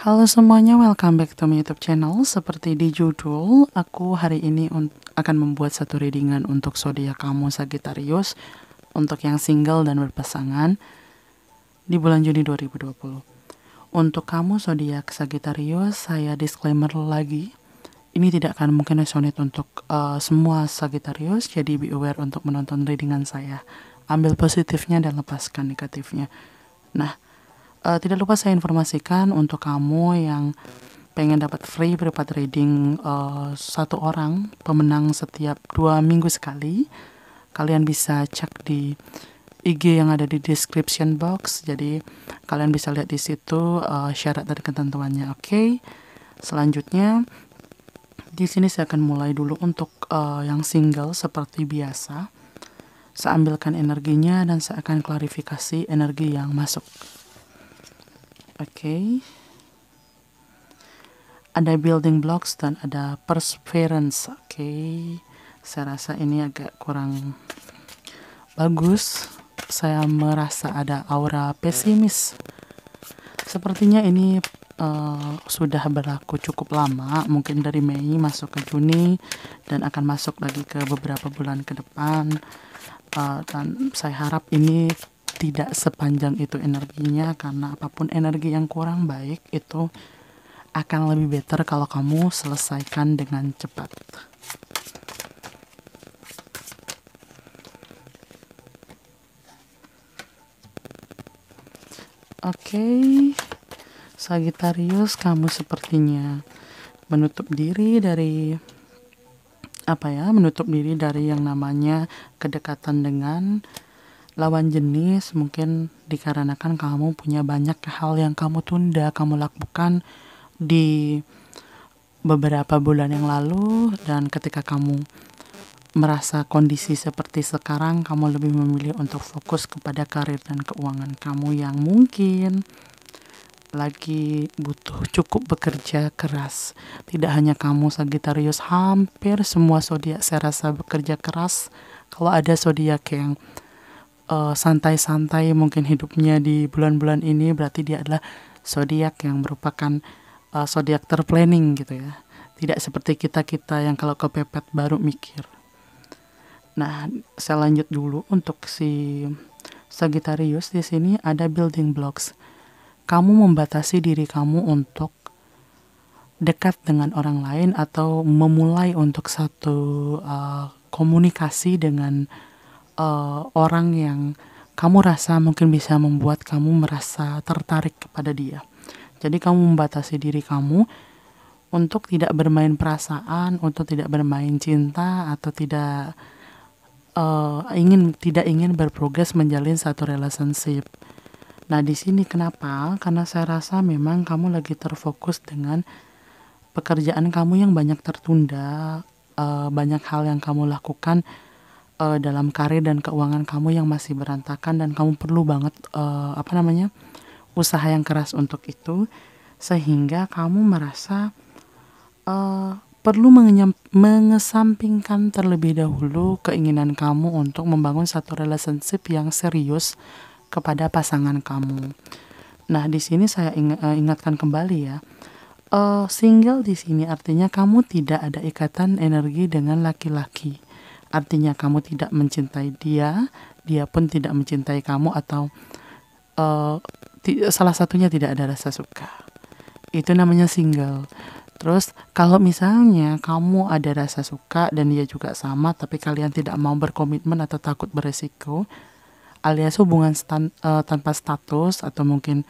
Halo semuanya, welcome back to my YouTube channel. Seperti di judul, aku hari ini akan membuat satu readingan untuk zodiak kamu Sagittarius untuk yang single dan berpasangan di bulan Juni 2020. Untuk kamu zodiak Sagittarius, saya disclaimer lagi. Ini tidak akan mungkin resonate untuk semua Sagittarius, jadi be aware untuk menonton readingan saya. Ambil positifnya dan lepaskan negatifnya. Nah, tidak lupa saya informasikan untuk kamu yang pengen dapat free private reading satu orang pemenang setiap 2 minggu sekali. Kalian bisa cek di IG yang ada di description box. Jadi kalian bisa lihat di situ syarat dan ketentuannya. Oke. Selanjutnya di sini saya akan mulai dulu untuk yang single seperti biasa. Saya ambilkan energinya dan saya akan klarifikasi energi yang masuk. Oke. Ada building blocks dan ada perseverance. Oke. Saya rasa ini agak kurang bagus. Saya merasa ada aura pesimis. Sepertinya ini sudah berlaku cukup lama, mungkin dari Mei masuk ke Juni dan akan masuk lagi ke beberapa bulan ke depan. Dan saya harap ini tidak sepanjang itu energinya, karena apapun energi yang kurang baik itu akan lebih better kalau kamu selesaikan dengan cepat. Oke, Sagittarius, kamu sepertinya menutup diri dari menutup diri dari yang namanya kedekatan dengan lawan jenis. Mungkin dikarenakan kamu punya banyak hal yang kamu tunda, kamu lakukan di beberapa bulan yang lalu, dan ketika kamu merasa kondisi seperti sekarang, kamu lebih memilih untuk fokus kepada karir dan keuangan kamu yang mungkin lagi butuh cukup bekerja keras. Tidak hanya kamu Sagittarius, hampir semua zodiak saya rasa bekerja keras. Kalau ada zodiak yang santai-santai mungkin hidupnya di bulan-bulan ini, berarti dia adalah zodiak yang merupakan zodiak terplanning gitu ya. Tidak seperti kita yang kalau kepepet baru mikir. Nah, saya lanjut dulu untuk si Sagittarius. Di sini ada building blocks. Kamu membatasi diri kamu untuk dekat dengan orang lain atau memulai untuk satu komunikasi dengan orang yang kamu rasa mungkin bisa membuat kamu merasa tertarik kepada dia. Jadi kamu membatasi diri kamu untuk tidak bermain perasaan, untuk tidak bermain cinta, atau tidak ingin berprogres menjalin satu relationship. Nah, di sini kenapa? Karena saya rasa memang kamu lagi terfokus dengan pekerjaan kamu yang banyak tertunda, banyak hal yang kamu lakukan dalam karir dan keuangan kamu yang masih berantakan, dan kamu perlu banget usaha yang keras untuk itu, sehingga kamu merasa perlu mengesampingkan terlebih dahulu keinginan kamu untuk membangun satu relationship yang serius kepada pasangan kamu. Nah, di sini saya ingatkan kembali ya, single di sini artinya kamu tidak ada ikatan energi dengan laki-laki. Artinya kamu tidak mencintai dia, dia pun tidak mencintai kamu, atau salah satunya tidak ada rasa suka. Itu namanya single. Terus kalau misalnya kamu ada rasa suka dan dia juga sama, tapi kalian tidak mau berkomitmen atau takut beresiko, alias hubungan tanpa status, atau mungkin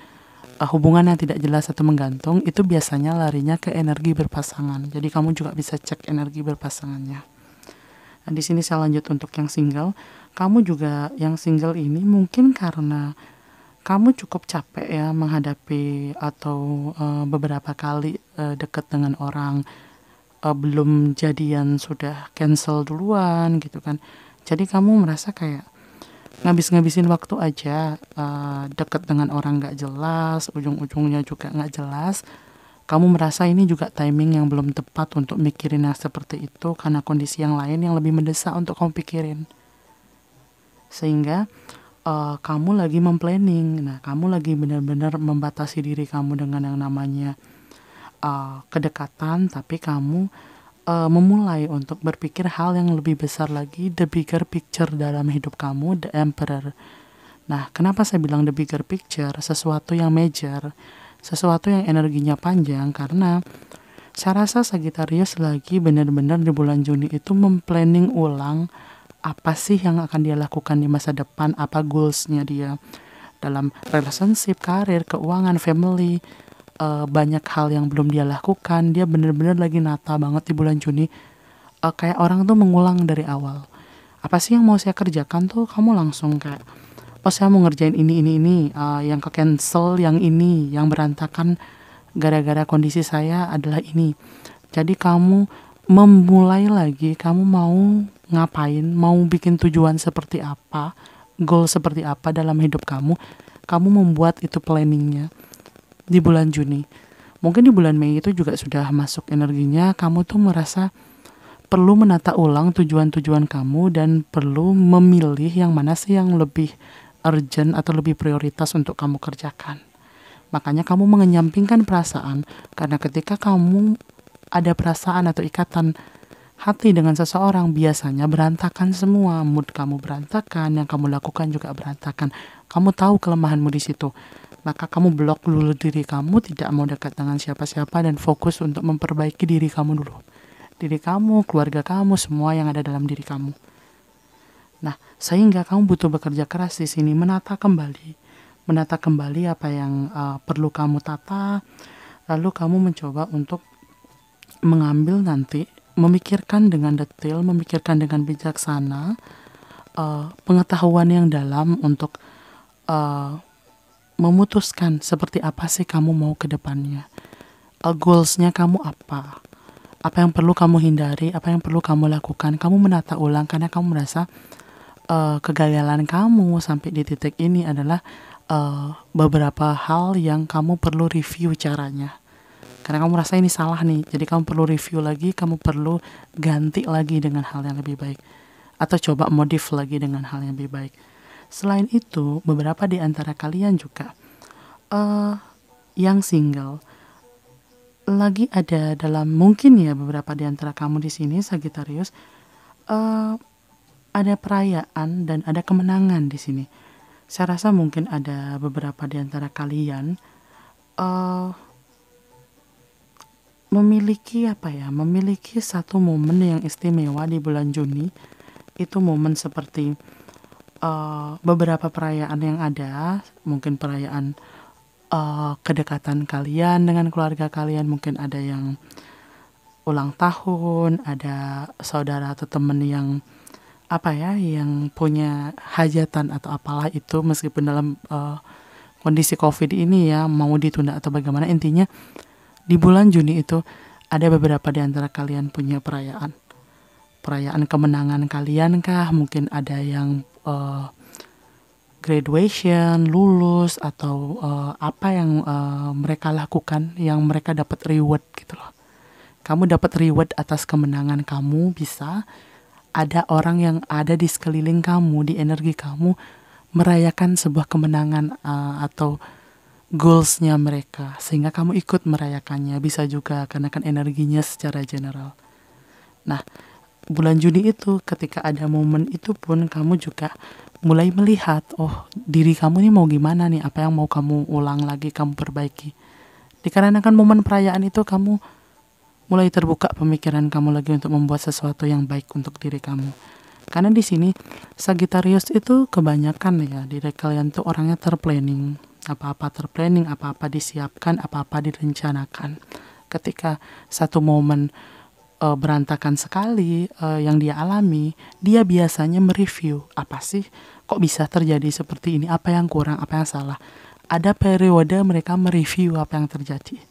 hubungan yang tidak jelas atau menggantung, itu biasanya larinya ke energi berpasangan. Jadi kamu juga bisa cek energi berpasangannya. Nah, di sini saya lanjut untuk yang single. Kamu juga yang single ini mungkin karena kamu cukup capek ya menghadapi atau beberapa kali dekat dengan orang, belum jadian sudah cancel duluan gitu kan. Jadi kamu merasa kayak ngabisin waktu aja, deket dengan orang gak jelas, ujung-ujungnya juga gak jelas. Kamu merasa ini juga timing yang belum tepat untuk mikirin yang seperti itu, karena kondisi yang lain yang lebih mendesak untuk kamu pikirin. Sehingga kamu lagi memplanning. Nah, kamu lagi benar-benar membatasi diri kamu dengan yang namanya kedekatan, tapi kamu memulai untuk berpikir hal yang lebih besar lagi, the bigger picture dalam hidup kamu, the emperor. Nah, kenapa saya bilang the bigger picture, sesuatu yang major, sesuatu yang energinya panjang, karena saya rasa Sagittarius lagi benar-benar di bulan Juni itu memplanning ulang apa sih yang akan dia lakukan di masa depan, apa goalsnya dia dalam relationship, karir, keuangan, family. Banyak hal yang belum dia lakukan. Dia bener-bener lagi nata banget di bulan Juni. Kayak orang tuh mengulang dari awal. Apa sih yang mau saya kerjakan tuh, kamu langsung kayak, oh saya mau ngerjain ini. Yang ke cancel, yang ini, yang berantakan gara-gara kondisi saya adalah ini. Jadi kamu memulai lagi, kamu mau ngapain, mau bikin tujuan seperti apa, goal seperti apa dalam hidup kamu membuat itu planningnya di bulan Juni. Mungkin di bulan Mei itu juga sudah masuk energinya, kamu tuh merasa perlu menata ulang tujuan-tujuan kamu dan perlu memilih yang mana sih yang lebih urgent atau lebih prioritas untuk kamu kerjakan. Makanya kamu mengenyampingkan perasaan, karena ketika kamu ada perasaan atau ikatan hati dengan seseorang, biasanya berantakan semua, mood kamu berantakan, yang kamu lakukan juga berantakan. Kamu tahu kelemahanmu di situ. Maka kamu blok dulu diri kamu, tidak mau dekat dengan siapa-siapa dan fokus untuk memperbaiki diri kamu dulu. Diri kamu, keluarga kamu, semua yang ada dalam diri kamu. Nah, sehingga kamu butuh bekerja keras di sini, menata kembali apa yang perlu kamu tata, lalu kamu mencoba untuk mengambil nanti, memikirkan dengan detail, memikirkan dengan bijaksana, pengetahuan yang dalam untuk memutuskan seperti apa sih kamu mau ke depannya. Goalsnya kamu apa yang perlu kamu hindari, apa yang perlu kamu lakukan. Kamu menata ulang karena kamu merasa kegagalan kamu sampai di titik ini adalah beberapa hal yang kamu perlu review caranya. Karena kamu merasa ini salah nih, jadi kamu perlu review lagi, kamu perlu ganti lagi dengan hal yang lebih baik, atau coba modif lagi dengan hal yang lebih baik. Selain itu, beberapa di antara kalian juga yang single lagi ada dalam, mungkin ya beberapa di antara kamu di sini Sagittarius ada perayaan dan ada kemenangan di sini. Saya rasa mungkin ada beberapa di antara kalian memiliki satu momen yang istimewa di bulan Juni. Itu momen seperti beberapa perayaan yang ada, mungkin perayaan kedekatan kalian dengan keluarga kalian, mungkin ada yang ulang tahun, ada saudara atau teman yang yang punya hajatan atau apalah itu, meskipun dalam kondisi COVID ini ya mau ditunda atau bagaimana, intinya di bulan Juni itu ada beberapa di antara kalian punya perayaan kemenangan kalian kah, mungkin ada yang graduation, lulus, atau apa yang mereka lakukan, yang mereka dapat reward gitu loh. Kamu dapat reward atas kemenangan kamu, bisa ada orang yang ada di sekeliling kamu, di energi kamu, merayakan sebuah kemenangan atau goalsnya mereka, sehingga kamu ikut merayakannya. Bisa juga karena kan energinya secara general. Nah, bulan Juni itu ketika ada momen itu pun kamu juga mulai melihat, oh diri kamu nih mau gimana nih, apa yang mau kamu ulang lagi, kamu perbaiki. Dikarenakan momen perayaan itu kamu mulai terbuka pemikiran kamu lagi untuk membuat sesuatu yang baik untuk diri kamu. Karena di sini Sagittarius itu kebanyakan ya, diri kalian tuh orangnya terplanning, apa-apa disiapkan, apa-apa direncanakan. Ketika satu momen berantakan sekali yang dia alami, dia biasanya mereview, apa sih kok bisa terjadi seperti ini, apa yang kurang, apa yang salah. Ada periode mereka mereview apa yang terjadi,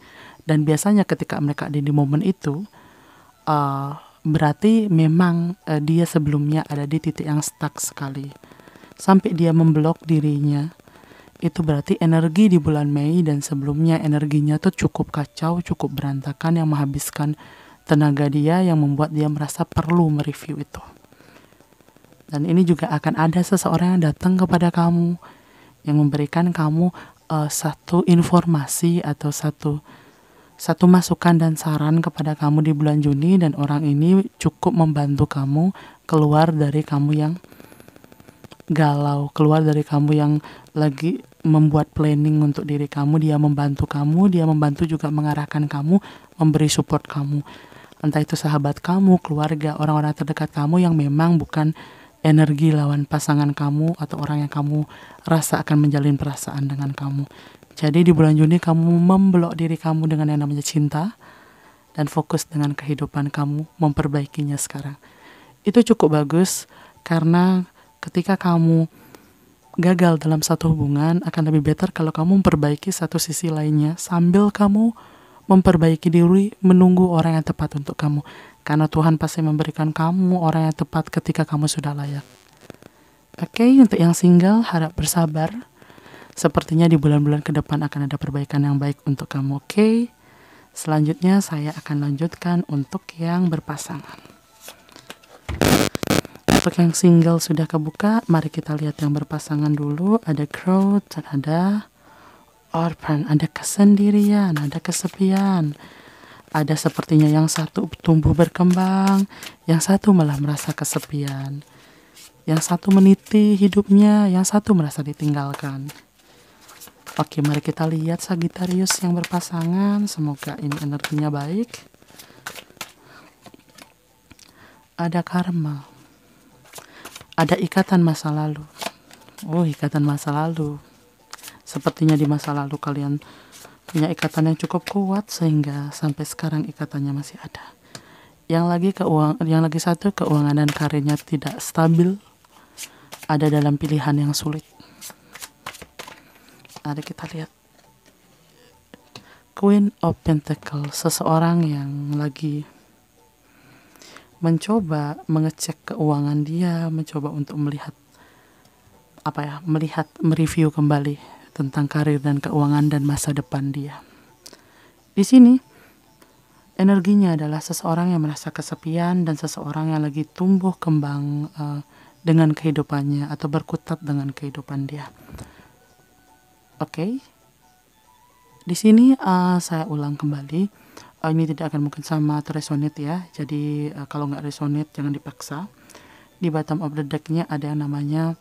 dan biasanya ketika mereka ada di momen itu berarti memang dia sebelumnya ada di titik yang stuck sekali sampai dia memblok dirinya. Itu berarti energi di bulan Mei dan sebelumnya energinya tuh cukup kacau, cukup berantakan, yang menghabiskan tenaga dia, yang membuat dia merasa perlu mereview itu. Dan ini juga akan ada seseorang yang datang kepada kamu, yang memberikan kamu satu informasi atau satu masukan dan saran kepada kamu di bulan Juni, dan orang ini cukup membantu kamu keluar dari kamu yang galau, keluar dari kamu yang lagi membuat planning untuk diri kamu. Dia membantu juga mengarahkan kamu, memberi support kamu. Entah itu sahabat kamu, keluarga, orang-orang terdekat kamu yang memang bukan energi lawan pasangan kamu atau orang yang kamu rasa akan menjalin perasaan dengan kamu. Jadi di bulan Juni kamu memblok diri kamu dengan yang namanya cinta dan fokus dengan kehidupan kamu, memperbaikinya sekarang. Itu cukup bagus karena ketika kamu gagal dalam satu hubungan, akan lebih better kalau kamu memperbaiki satu sisi lainnya sambil kamu memperbaiki diri, menunggu orang yang tepat untuk kamu. Karena Tuhan pasti memberikan kamu orang yang tepat ketika kamu sudah layak. Oke, untuk yang single harap bersabar. Sepertinya di bulan-bulan ke depan akan ada perbaikan yang baik untuk kamu, oke? Selanjutnya saya akan lanjutkan untuk yang berpasangan. Untuk yang single sudah kebuka, mari kita lihat yang berpasangan dulu. Ada growth dan ada orphan, ada kesendirian, ada kesepian. Ada sepertinya yang satu tumbuh berkembang, yang satu malah merasa kesepian. Yang satu meniti hidupnya, yang satu merasa ditinggalkan. Oke, mari kita lihat Sagittarius yang berpasangan. Semoga ini energinya baik. Ada karma. Ada ikatan masa lalu. Oh, ikatan masa lalu. Sepertinya di masa lalu kalian punya ikatan yang cukup kuat sehingga sampai sekarang ikatannya masih ada. Yang lagi satu keuangan dan karirnya tidak stabil, ada dalam pilihan yang sulit. Mari kita lihat Queen of Pentacles, seseorang yang lagi mencoba mengecek keuangan dia, mencoba untuk mereview kembali tentang karir dan keuangan dan masa depan dia. Di sini energinya adalah seseorang yang merasa kesepian dan seseorang yang lagi tumbuh kembang dengan kehidupannya atau berkutat dengan kehidupan dia. Oke. Di sini saya ulang kembali. Ini tidak akan mungkin sama atau resonate ya. Jadi kalau nggak resonate jangan dipaksa. Di bottom of the deck-nya ada yang namanya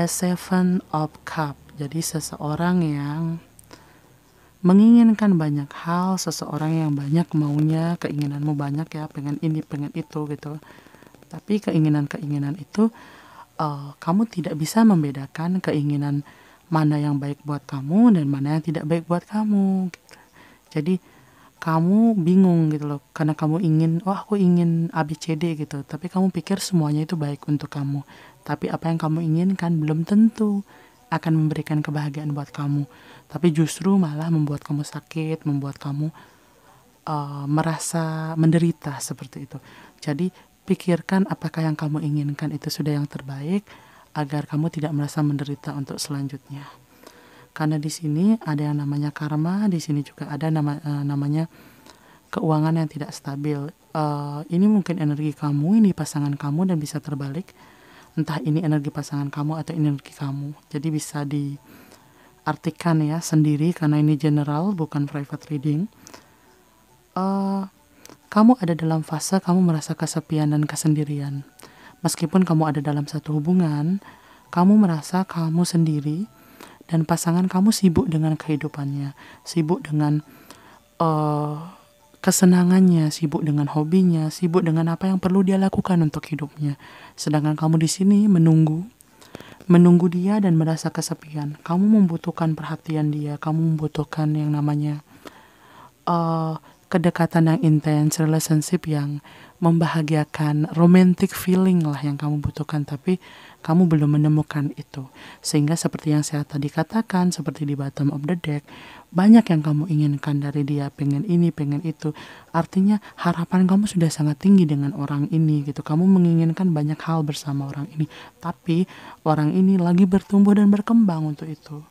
Seven of Cup. Jadi seseorang yang menginginkan banyak hal, seseorang yang banyak maunya, keinginanmu banyak ya, pengen ini, pengen itu gitu. Tapi keinginan-keinginan itu kamu tidak bisa membedakan keinginan mana yang baik buat kamu dan mana yang tidak baik buat kamu gitu. Jadi kamu bingung gitu loh, karena kamu ingin, aku ingin ABCD gitu, tapi kamu pikir semuanya itu baik untuk kamu. Tapi apa yang kamu inginkan belum tentu akan memberikan kebahagiaan buat kamu, tapi justru malah membuat kamu sakit, membuat kamu merasa menderita seperti itu. Jadi pikirkan apakah yang kamu inginkan itu sudah yang terbaik agar kamu tidak merasa menderita untuk selanjutnya. Karena di sini ada yang namanya karma, di sini juga ada namanya keuangan yang tidak stabil. Ini mungkin energi kamu, ini pasangan kamu dan bisa terbalik. Entah ini energi pasangan kamu atau energi kamu. Jadi bisa diartikan ya sendiri karena ini general bukan private reading. Kamu ada dalam fase kamu merasa kesepian dan kesendirian. Meskipun kamu ada dalam satu hubungan, kamu merasa kamu sendiri dan pasangan kamu sibuk dengan kehidupannya, sibuk dengan kesenangannya, sibuk dengan hobinya, sibuk dengan apa yang perlu dia lakukan untuk hidupnya. Sedangkan kamu di sini menunggu dia dan merasa kesepian. Kamu membutuhkan perhatian dia, kamu membutuhkan yang namanya kedekatan yang intens, relationship yang membahagiakan, romantic feeling lah yang kamu butuhkan, tapi kamu belum menemukan itu. Sehingga seperti yang saya tadi katakan, seperti di bottom of the deck, banyak yang kamu inginkan dari dia, pengen ini, pengen itu. Artinya harapan kamu sudah sangat tinggi dengan orang ini gitu. Kamu menginginkan banyak hal bersama orang ini, tapi orang ini lagi bertumbuh dan berkembang untuk itu.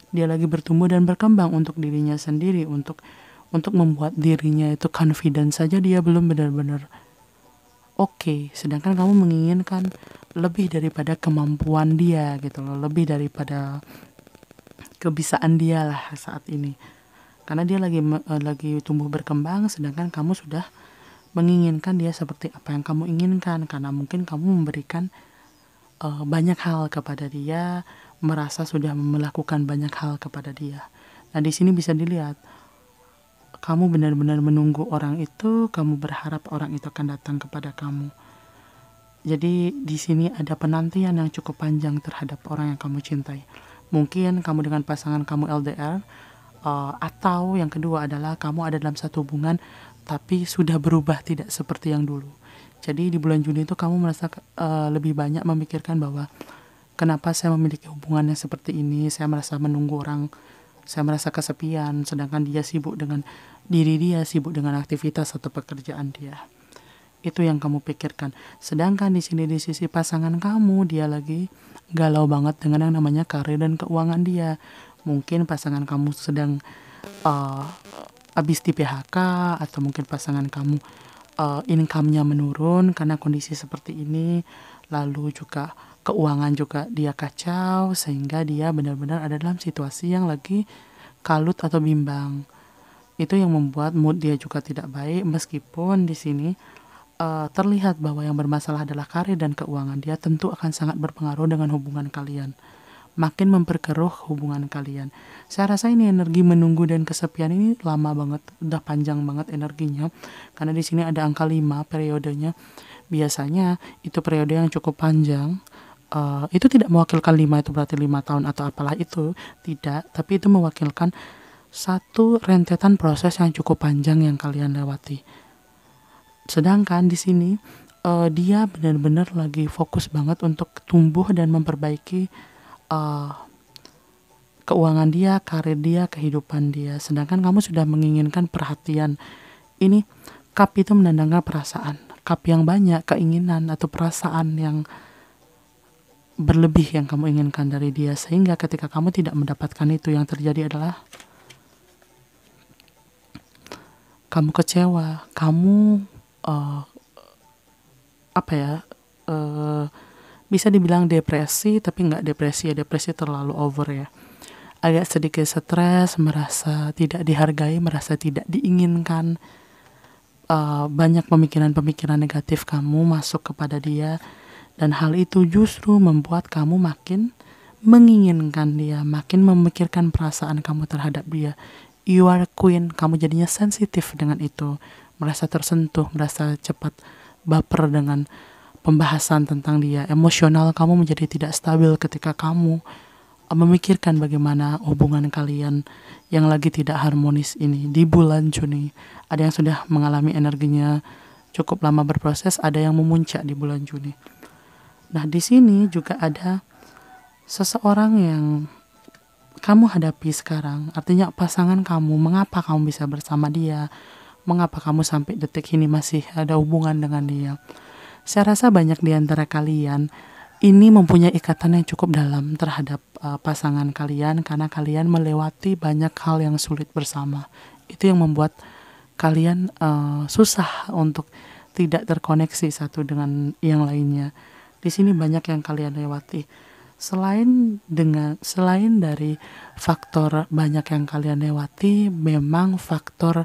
Dia lagi bertumbuh dan berkembang untuk dirinya sendiri, untuk membuat dirinya itu confident saja dia belum benar-benar oke, sedangkan kamu menginginkan lebih daripada kemampuan dia gitu loh, lebih daripada kebisaan dia lah saat ini. Karena dia lagi tumbuh berkembang, sedangkan kamu sudah menginginkan dia seperti apa yang kamu inginkan, karena mungkin kamu memberikan banyak hal kepada dia, merasa sudah melakukan banyak hal kepada dia. Nah, di sini bisa dilihat kamu benar-benar menunggu orang itu, kamu berharap orang itu akan datang kepada kamu. Jadi di sini ada penantian yang cukup panjang terhadap orang yang kamu cintai. Mungkin kamu dengan pasangan kamu LDR, atau yang kedua adalah kamu ada dalam satu hubungan tapi sudah berubah tidak seperti yang dulu. Jadi di bulan Juni itu kamu merasa lebih banyak memikirkan bahwa kenapa saya memiliki hubungan yang seperti ini, saya merasa menunggu orang, saya merasa kesepian, sedangkan dia sibuk dengan diri dia, sibuk dengan aktivitas atau pekerjaan dia. Itu yang kamu pikirkan. Sedangkan di sini di sisi pasangan kamu, dia lagi galau banget dengan yang namanya karir dan keuangan dia. Mungkin pasangan kamu sedang habis di PHK, atau mungkin pasangan kamu income-nya menurun karena kondisi seperti ini. Lalu juga keuangan juga dia kacau, sehingga dia benar-benar ada dalam situasi yang lagi kalut atau bimbang. Itu yang membuat mood dia juga tidak baik, meskipun di sini terlihat bahwa yang bermasalah adalah karir dan keuangan dia, tentu akan sangat berpengaruh dengan hubungan kalian, makin memperkeruh hubungan kalian. Saya rasa ini energi menunggu dan kesepian ini lama banget, udah panjang banget energinya, karena di sini ada angka 5 periodenya. Biasanya itu periode yang cukup panjang. Itu tidak mewakilkan 5 itu berarti 5 tahun atau apalah itu, tidak, tapi itu mewakilkan satu rentetan proses yang cukup panjang yang kalian lewati. Sedangkan di sini dia benar-benar lagi fokus banget untuk tumbuh dan memperbaiki keuangan dia, karir dia, kehidupan dia. Sedangkan kamu sudah menginginkan perhatian. Ini cup itu menandakan perasaan. Cup yang banyak, keinginan atau perasaan yang berlebih yang kamu inginkan dari dia. Sehingga ketika kamu tidak mendapatkan itu, yang terjadi adalah kamu kecewa, kamu bisa dibilang depresi, tapi nggak depresi ya, depresi terlalu over ya. Agak sedikit stres, merasa tidak dihargai, merasa tidak diinginkan. Banyak pemikiran-pemikiran negatif kamu masuk kepada dia, dan hal itu justru membuat kamu makin menginginkan dia, makin memikirkan perasaan kamu terhadap dia. You are a queen, kamu jadinya sensitif dengan itu, merasa tersentuh, merasa cepat baper dengan pembahasan tentang dia. Emosional kamu menjadi tidak stabil ketika kamu memikirkan bagaimana hubungan kalian yang lagi tidak harmonis ini. Di bulan Juni ada yang sudah mengalami energinya cukup lama berproses, ada yang memuncak di bulan Juni. Nah, di sini juga ada seseorang yang kamu hadapi sekarang, artinya pasangan kamu. Mengapa kamu bisa bersama dia? Mengapa kamu sampai detik ini masih ada hubungan dengan dia? Saya rasa banyak di antara kalian ini mempunyai ikatan yang cukup dalam terhadap pasangan kalian, karena kalian melewati banyak hal yang sulit bersama. Itu yang membuat kalian susah untuk tidak terkoneksi satu dengan yang lainnya. Di sini banyak yang kalian lewati. Selain dari faktor banyak yang kalian lewati, memang faktor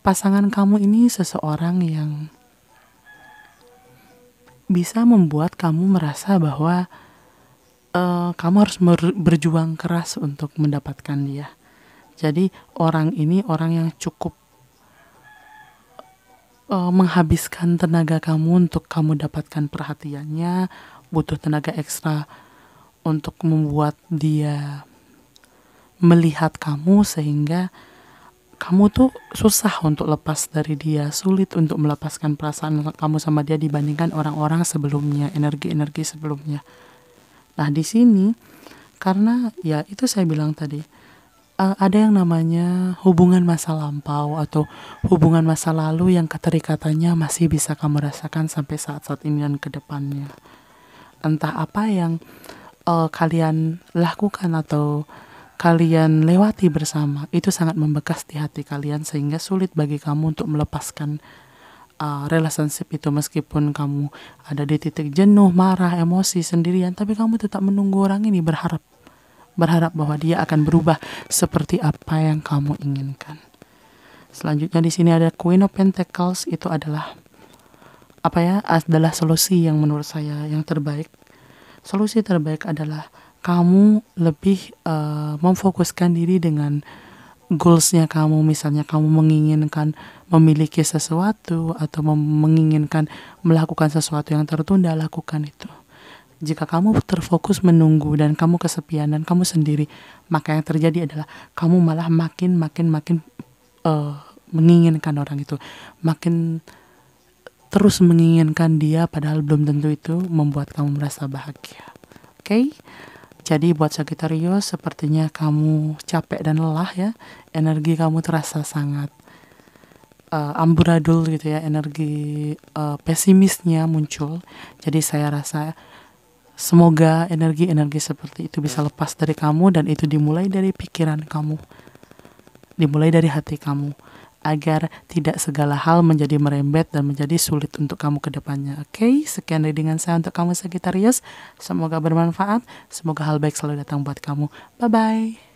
pasangan kamu ini seseorang yang bisa membuat kamu merasa bahwa kamu harus berjuang keras untuk mendapatkan dia. Jadi orang ini orang yang cukup menghabiskan tenaga kamu untuk kamu dapatkan perhatiannya, butuh tenaga ekstra untuk membuat dia melihat kamu, sehingga kamu tuh susah untuk lepas dari dia, sulit untuk melepaskan perasaan kamu sama dia dibandingkan orang-orang sebelumnya, energi-energi sebelumnya. Nah, di sini karena ya itu saya bilang tadi, ada yang namanya hubungan masa lampau atau hubungan masa lalu yang keterikatannya masih bisa kamu rasakan sampai saat-saat ini dan ke depannya. Entah apa yang kalian lakukan atau kalian lewati bersama itu sangat membekas di hati kalian, sehingga sulit bagi kamu untuk melepaskan relationship itu. Meskipun kamu ada di titik jenuh, marah, emosi, sendirian, tapi kamu tetap menunggu orang ini, berharap bahwa dia akan berubah seperti apa yang kamu inginkan. Selanjutnya di sini ada Queen of Pentacles. Itu adalah adalah solusi yang menurut saya yang terbaik. Solusi terbaik adalah kamu lebih memfokuskan diri dengan goalsnya kamu. Misalnya kamu menginginkan memiliki sesuatu atau menginginkan melakukan sesuatu yang tertunda, lakukan itu. Jika kamu terfokus menunggu dan kamu kesepian dan kamu sendiri, maka yang terjadi adalah kamu malah makin menginginkan orang itu, makin terus menginginkan dia, padahal belum tentu itu membuat kamu merasa bahagia. Oke? Jadi buat Sagittarius, sepertinya kamu capek dan lelah ya. Energi kamu terasa sangat amburadul gitu ya, energi pesimisnya muncul. Jadi saya rasa semoga energi-energi seperti itu bisa lepas dari kamu, dan itu dimulai dari pikiran kamu, dimulai dari hati kamu, agar tidak segala hal menjadi merembet dan menjadi sulit untuk kamu ke depannya. Oke, sekian readingan saya untuk kamu Sagittarius. Semoga bermanfaat, semoga hal baik selalu datang buat kamu. Bye-bye.